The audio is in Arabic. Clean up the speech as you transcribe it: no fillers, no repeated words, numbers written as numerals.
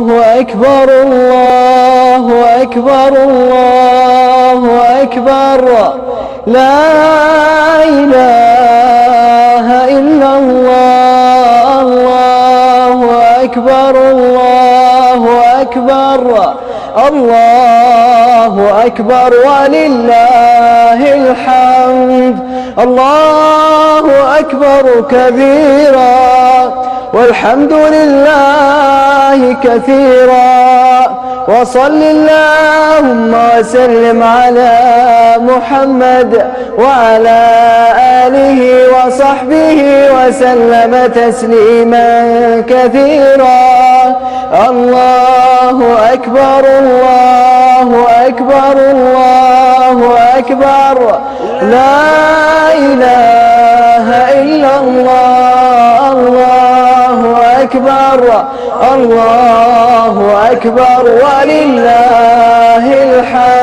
أكبر الله أكبر الله أكبر لا إله إلا الله الله أكبر الله أكبر الله أكبر ولله الحمد الله أكبر كبيرا والحمد لله كثيرا وصل اللهم وسلم على محمد وعلى آله وصحبه وسلم تسليما كثيرا الله أكبر الله أكبر الله أكبر لا إله إلا الله الله أكبر الله أكبر ولله الحمد